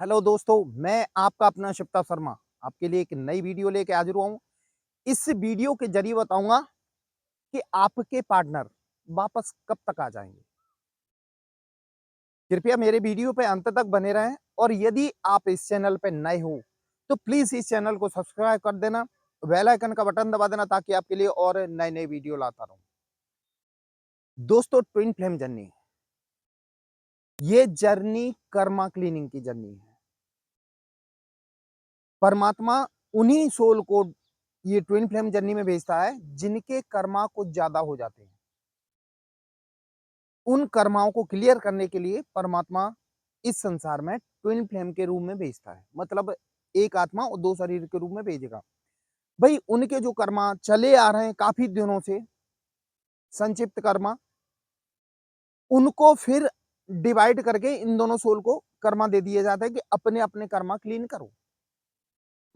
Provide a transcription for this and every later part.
Hello दोस्तों, मैं आपका अपना शिप्ता शर्मा आपके लिए एक नई वीडियो लेके हाजिर हुआ हूँ। इस वीडियो के ज़रिए बताऊँगा कि आपके पार्टनर वापस कब तक आ जाएँगे। कृपया मेरे वीडियो पे अंत तक बने रहें और यदि आप इस चैनल पे नए हो, तो प्लीज़ इस चैनल को सब्सक्राइब कर देना, बेल आइकन का बटन दबा देना ताकि आपके लिए और नए-नए वीडियो लाता रहूँ। दोस्तों, ट्विन फ्लेम जर्नी, ये जर्नी कर्मा क्लीनिंग की जर्नी है। परमात्मा उन्हीं सोल को ये ट्विन फ्लेम जर्नी में भेजता है जिनके कर्मा कुछ ज्यादा हो जाते हैं। उन कर्माओं को क्लियर करने के लिए परमात्मा इस संसार में ट्विन फ्लेम के रूप में भेजता है। मतलब एक आत्मा और दो शरीर के रूप में भेजेगा। भाई उनके जो कर्मा चले आ रहे हैं काफी दिनों से, संक्षिप्त कर्मा, उनको फिर डिवाइड करके इन दोनों सोल को कर्मा दे दिया जाता है कि अपने अपने कर्मा क्लीन करो।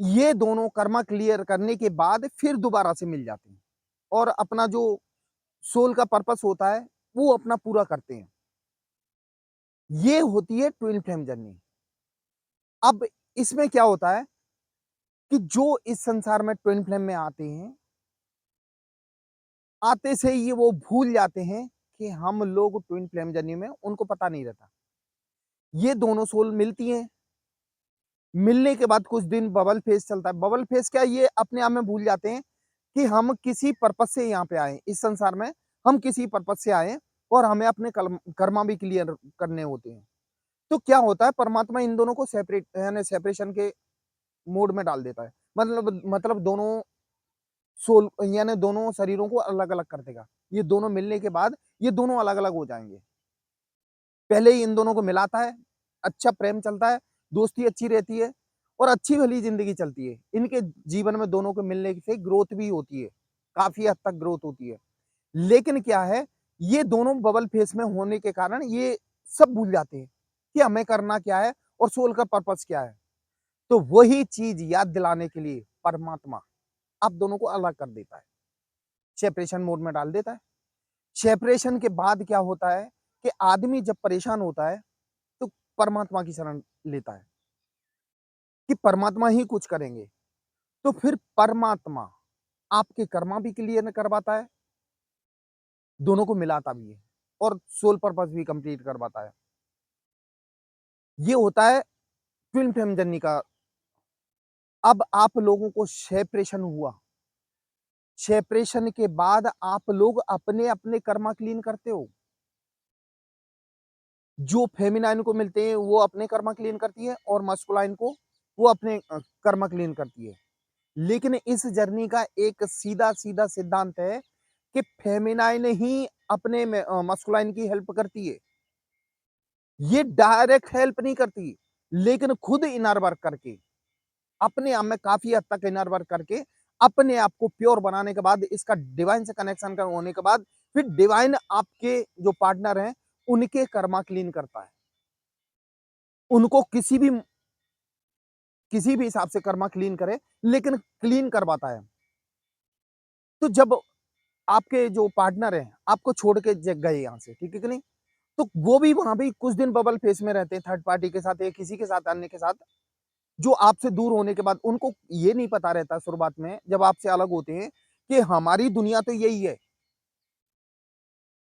ये दोनों कर्मा क्लियर करने के बाद फिर दोबारा से मिल जाते हैं और अपना जो सोल का पर्पस होता है वो अपना पूरा करते हैं। ये होती है ट्विन फ्लेम जर्नी। अब इसमें क्या होता है कि जो इस संसार में ट्विन फ्लेम में आते हैं, आते से ही वो भूल जाते हैं कि हम लोग ट्विन फ्लेम जर्नी में, उनको पता नहीं रहता। ये दोनों सोल मिलती हैं, मिलने के बाद कुछ दिन बबल फेज चलता है। बबल फेज क्या, ये अपने आप में भूल जाते हैं कि हम किसी पर्पस से यहाँ पे आए इस संसार में। हम किसी पर्पस से आए और हमें अपने कर्मा भी क्लियर करने होते हैं। तो क्या होता है, परमात्मा इन दोनों को सेपरेट यानी सेपरेशन के मोड में डाल देता है। मतलब दोनों सोल यानी दोनों शरीरों को अलग अलग कर देगा। ये दोनों मिलने के बाद ये दोनों अलग अलग हो जाएंगे। पहले ही इन दोनों को मिलाता है, अच्छा प्रेम चलता है, दोस्ती अच्छी रहती है और अच्छी भली जिंदगी चलती है। इनके जीवन में दोनों को मिलने से ग्रोथ भी होती है, काफी हद तक ग्रोथ होती है। लेकिन क्या है, ये दोनों बबल फेस में होने के कारण ये सब भूल जाते हैं कि हमें करना क्या है और सोल का पर्पस क्या है। तो वही चीज याद दिलाने के लिए परमात्मा आप दोनों को अलग कर देता है, सेपरेशन मोड में डाल देता है। सेपरेशन के बाद क्या होता है कि आदमी जब परेशान होता है तो परमात्मा की शरण लेता है कि परमात्मा ही कुछ करेंगे। तो फिर परमात्मा आपके कर्मा भी क्लियर करवाता है, दोनों को मिलाता भी है और सोल पर्पस भी कंप्लीट करवाता है। ये होता है ट्विन फ्लेम जर्नी का। अब आप लोगों को सेपरेशन हुआ, सेपरेशन के बाद आप लोग अपने अपने कर्मा क्लीन करते हो। जो फेमिनाइन को मिलते हैं वो अपने कर्मा क्लीन करती है और मस्कुलाइन को वो अपने कर्मा क्लीन करती है। लेकिन इस जर्नी का एक सीधा सीधा सिद्धांत है कि फेमिनाइन ही अपने मस्कुलाइन की हेल्प करती है। ये डायरेक्ट हेल्प नहीं करती, लेकिन खुद इनर वर्क करके, अपने आप में काफी हद तक इनर वर्क करके, अपने आप को प्योर बनाने के बाद, इसका डिवाइन से कनेक्शन होने के बाद, फिर डिवाइन आपके जो पार्टनर हैं उनके कर्मा क्लीन करता है। उनको किसी भी हिसाब से कर्मा क्लीन करे, लेकिन क्लीन करवाता है। तो जब आपके जो पार्टनर हैं आपको छोड़ के गए यहाँ से, ठीक है कि नहीं, तो वो भी वहां भी कुछ दिन बबल फेस में रहते हैं, थर्ड पार्टी के साथ या किसी के साथ अन्य के साथ। जो आपसे दूर होने के बाद उनको ये नहीं पता रहता शुरुआत में जब आपसे अलग होते हैं कि हमारी दुनिया तो यही है।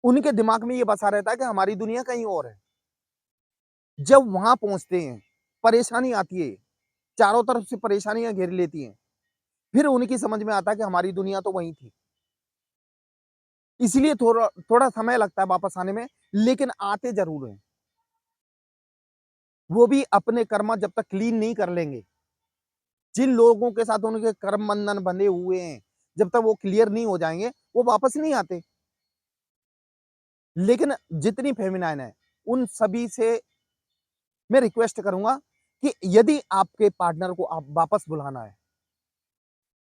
उनके दिमाग में ये बसा रहता है कि हमारी दुनिया कहीं और है। जब वहां पहुंचते हैं, परेशानी आती है, चारों तरफ से परेशानियां घेर लेती हैं, फिर उनकी समझ में आता है कि हमारी दुनिया तो वही थी। इसलिए थोड़ा थोड़ा समय लगता है वापस आने में, लेकिन आते जरूर हैं। वो भी अपने कर्मा जब तक क्लीन नहीं कर लेंगे, जिन लोगों के साथ उनके कर्म बंधन बंधे हुए हैं, जब तक वो क्लियर नहीं हो जाएंगे वो वापस नहीं आते। लेकिन जितनी फेमिनाइन है उन सभी से मैं रिक्वेस्ट करूंगा कि यदि आपके पार्टनर को आप वापस बुलाना है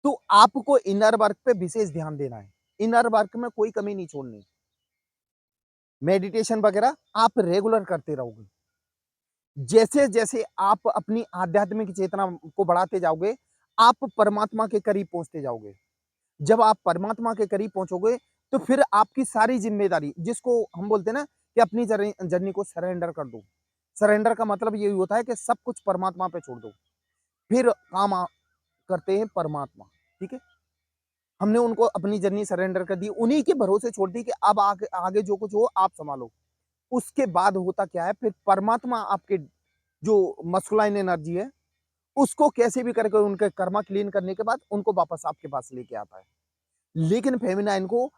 तो आपको इनर वर्क पे विशेष ध्यान देना है। इनर वर्क में कोई कमी नहीं छोड़नी। मेडिटेशन वगैरह आप रेगुलर करते रहोगे। जैसे जैसे आप अपनी आध्यात्मिक चेतना को बढ़ाते जाओगे, आप परमात्मा के करीब पहुंचते जाओगे। जब आप परमात्मा के करीब पहुंचोगे तो फिर आपकी सारी जिम्मेदारी, जिसको हम बोलते हैं ना कि अपनी जर्नी को सरेंडर कर दो, सरेंडर का मतलब यही होता है कि सब कुछ परमात्मा पे छोड़ दो, फिर काम करते हैं परमात्मा, ठीक है? हमने उनको अपनी जर्नी सरेंडर कर दी, उन्हीं के भरोसे छोड़ दी कि अब आगे आगे जो कुछ हो आप सँभालो। उसके बाद होता क्या है, फिर परमात्मा आपके जो मस्कुलाइन एनर्जी है, उसको कैसे भी करके उनके कर्मा क्लीन करने के बाद उनको वापस आपके पास लेके आता है। लेकिन फेमिनाइन को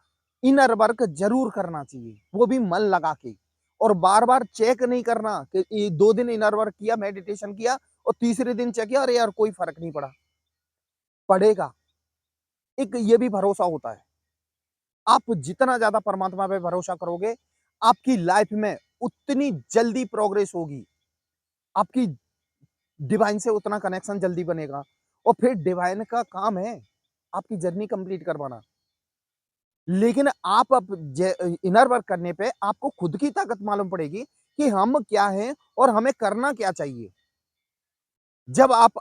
इनर वर्क ज़रूर करना चाहिए, वो भी मन लगा के, और बार-बार चेक नहीं करना कि ये 2 दिन इनर वर्क किया, मेडिटेशन किया और तीसरे दिन चेक किया, अरे यार कोई फ़र्क नहीं पड़ा, पड़ेगा। एक ये भी भरोसा होता है। आप जितना ज़्यादा परमात्मा पे भरोसा करोगे, आपकी लाइफ में उतनी जल्दी प्रोग्रेस होगी। आपकी डिवाइन से उतना कनेक्शन जल्दी बनेगा, और फिर डिवाइन का काम है आपकी जर्नी कंप्लीट करवाना। लेकिन आप अब इनर वर्क करने पे आपको खुद की ताकत मालूम पड़ेगी कि हम क्या हैं और हमें करना क्या चाहिए। जब आप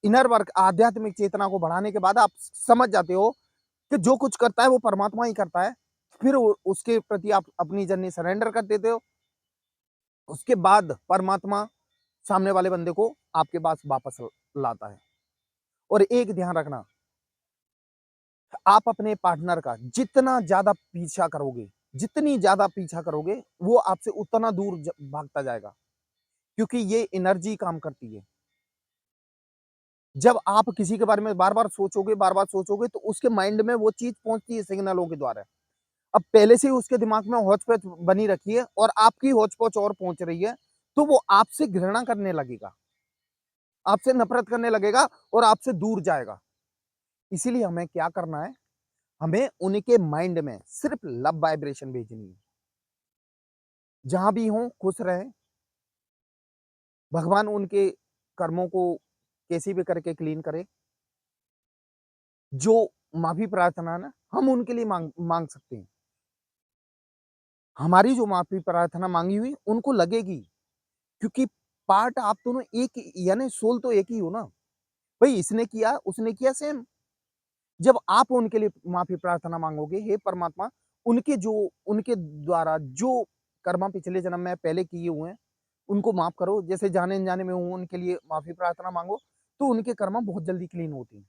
इनर वर्क आध्यात्मिक चेतना को बढ़ाने के बाद आप समझ जाते हो कि जो कुछ करता है वो परमात्मा ही करता है, फिर उसके प्रति आप अपनी जर्नी सरेंडर कर देते हो। उसके बाद परमात्मा सामने वाले बंदे को आपके पास वापस लाता है। और एक ध्यान रखना, आप अपने पार्टनर का जितना ज़्यादा पीछा करोगे, जितनी ज़्यादा पीछा करोगे, वो आपसे उतना दूर भागता जाएगा, क्योंकि ये एनर्जी काम करती है। जब आप किसी के बारे में बार-बार सोचोगे, तो उसके माइंड में वो चीज़ पहुँचती है सिग्नलों के द्वारा। अब पहले से ही उसके दिमाग में हौच-पौच बनी रखी है और आपकी हौच-पौच और पहुँच रही है, तो वो आपसे घृणा करने लगेगा, आपसे नफ़रत करने लगेगा और आपसे दूर जाएगा। इसीलिए हमें क्या करना है, हमें उनके माइंड में सिर्फ़ लव वाइब्रेशन भेजनी है। जहाँ भी हों खुश रहें, भगवान उनके कर्मों को कैसे भी करके क्लीन करे। जो माफ़ी प्रार्थना ना हम उनके लिए माँग माँग सकते हैं। हमारी जो माफ़ी प्रार्थना माँगी हुई उनको लगेगी, क्योंकि पार्ट आप दोनों एक ही, यानी सोल तो एक ही हो ना। भई इसने किया, उसने किया सेम। जब आप उनके लिए माफ़ी प्रार्थना माँगोगे, हे परमात्मा, उनके द्वारा जो कर्म पिछले जन्म में पहले किए हुए हैं, उनको माफ़ करो। जैसे जाने-अनजाने में हुए उनके लिए माफ़ी प्रार्थना माँगो, तो उनके कर्म बहुत जल्दी क्लीन होते हैं।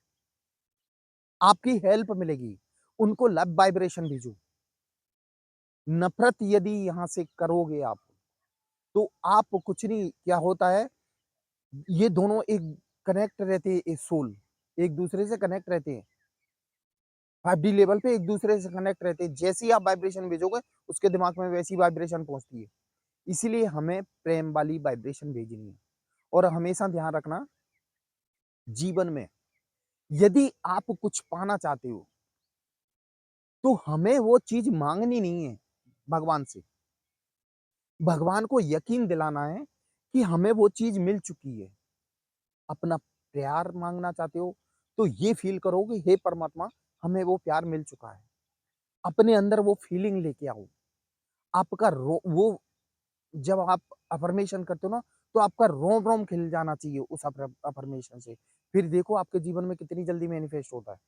आपकी हेल्प मिलेगी। उनको लव वाइब्रेशन भेजो। नफ़रत यदि यहाँ से करोगे आप, तो आप कुछ नहीं, क्या होता है, ये दोनों एक कनेक्ट रहते हैं, ए सोल, एक-दूसरे से कनेक्ट रहते हैं। 5D लेवल पे एक-दूसरे से कनेक्ट रहते हैं। जैसे ही आप वाइब्रेशन भेजोगे, उसके दिमाग में वैसी वाइब्रेशन पहुँचती है। इसीलिए हमें प्रेम वाली वाइब्रेशन भेजनी है। और हमेशा ध्यान रखना, जीवन में यदि आप कुछ पाना चाहते हो, तो हमें वो चीज़ माँगनी नहीं है भगवान से। भगवान को यकीन दिलाना है कि हमें वो चीज़ मिल चुकी है। अपना प्यार माँगना चाहते हो, तो ये फ़ील करो कि हे परमात्मा, हमें वो प्यार मिल चुका है। अपने अंदर वो फ़ीलिंग लेके आओ। आपका रो वो जब आप अफ़र्मेशन करते हो ना, तो आपका रोम-रोम खिल जाना चाहिए उस अफ़र्मेशन से। फिर देखो आपके जीवन में कितनी जल्दी मैनिफेस्ट होता है।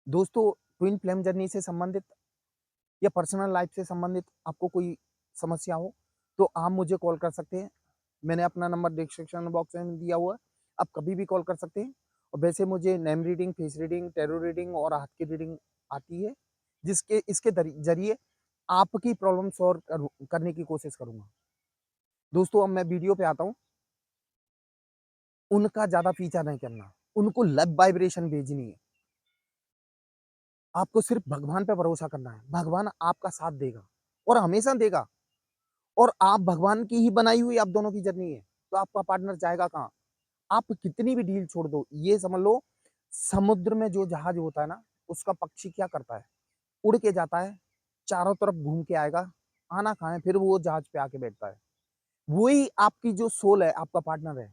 दोस्तों, ट्विन फ्लेम जर्नी से संबंधित या पर्सनल लाइफ़ से संबंधित आपको कोई समस्या हो, तो आप मुझे कॉल कर सकते हैं। मैंने अपना नंबर डिस्क्रिप्शन बॉक्स में दिया हुआ है, आप कभी भी कॉल कर सकते हैं। और वैसे मुझे name reading, face reading, tarot reading और हाथ की रीडिंग आती है, जिसके इसके ज़रिए आपकी प्रॉब्लम सॉल्व करने की कोशिश करूँगा। दोस्तों, अब मैं वीडियो पे आता हूँ, उनका ज़्यादा पीछा नहीं करना, उनको लव वाइब्रेशन भेजनी है। आपको सिर्फ़ भगवान पे भरोसा करना है, भगवान आपका साथ देगा और हमेशा देगा। और आप भगवान की ही बनाई हुई आप दोनों की जर्नी है, तो आपका पार्टनर जाएगा कहाँ? आप कितनी भी डील छोड़ दो, ये समझ लो, समुद्र में जो जहाज होता है ना, उसका पक्षी क्या करता है? उड़ के जाता है, चारों तरफ घूम के आएगा, आना कहाँ है? फिर वो जहाज पे आके बैठता है। वही आपकी जो सोल है, आपका पार्टनर है,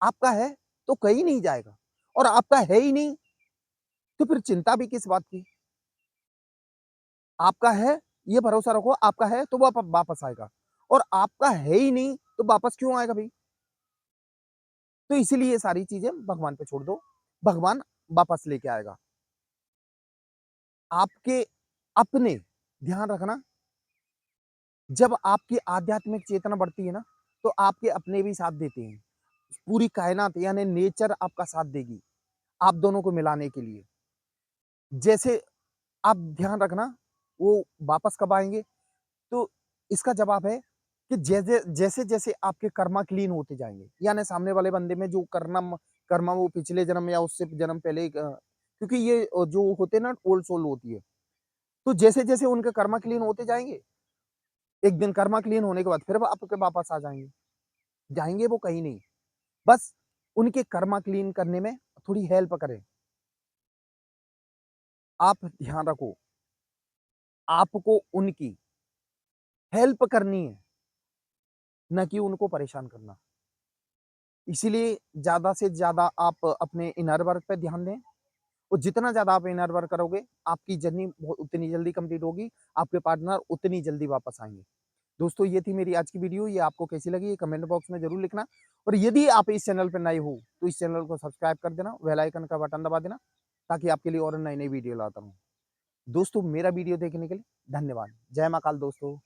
आपका है तो कहीं नहीं जाएगा, और आपका है ही नहीं, तो फिर चिंता भी किस बात की? आपका है, ये भरोसा रखो, आपका है तो वो वापस आएगा, और आपका है ही नहीं, तो वापस क्यों आएगा भई? तो इसीलिए ये सारी चीज़ें भगवान पे छोड़ दो, भगवान वापस लेके आएगा। आपके अपने ध्यान रखना, जब आपकी आध्यात्मिक चेतना बढ़ती है ना, तो आपके अपने भी साथ देते हैं। पूरी कायनात यानी नेचर आपका साथ देगी, आप दोनों को मिलाने के लिए। जैसे आप ध्यान रखना, वो वापस कब आएँगे? तो इसका जवाब है कि जैसे-जैसे आपके कर्मा क्लीन होते जाएँगे, यानी सामने वाले बंदे में जो कर्मा वो पिछले जन्म या उससे जन्म पहले क्योंकि ये जो होते हैं ना ओल्ड सोल होती है। तो जैसे-जैसे उनके कर्मा क्लीन होते जाएँगे, एक दिन कर्मा क्लीन होने के बाद फिर वो आपके वापस आ जाएँगे। जाएँगे वो कहीं नहीं, बस उनके कर्मा क्लीन करने में थोड़ी हेल्प करें। आप ध्यान रखो, आपको उनकी हेल्प करनी है, ना कि उनको परेशान करना। इसीलिए ज़्यादा से ज़्यादा आप अपने इनर वर्क पे ध्यान दें और जितना ज़्यादा आप इनर वर्क करोगे, आपकी जर्नी उतनी जल्दी कंप्लीट होगी, आपके पार्टनर उतनी जल्दी वापस आएँगे। दोस्तों, ये थी मेरी आज की वीडियो, ये आपको कैसी लगी ये कमेंट बॉक्स में ज़रूर लिखना और यदि आप इस चैनल पे नए हो, तो इस चैनल को सब्सक्राइब कर देना, बेल आइकन का बटन दबा देना, ताकि आपके लिए और नई-नई वीडियो लाता रहूँ। दोस्तों, मेरा वीडियो देखने के लिए धन्यवाद। जय महाकाल दोस्तों।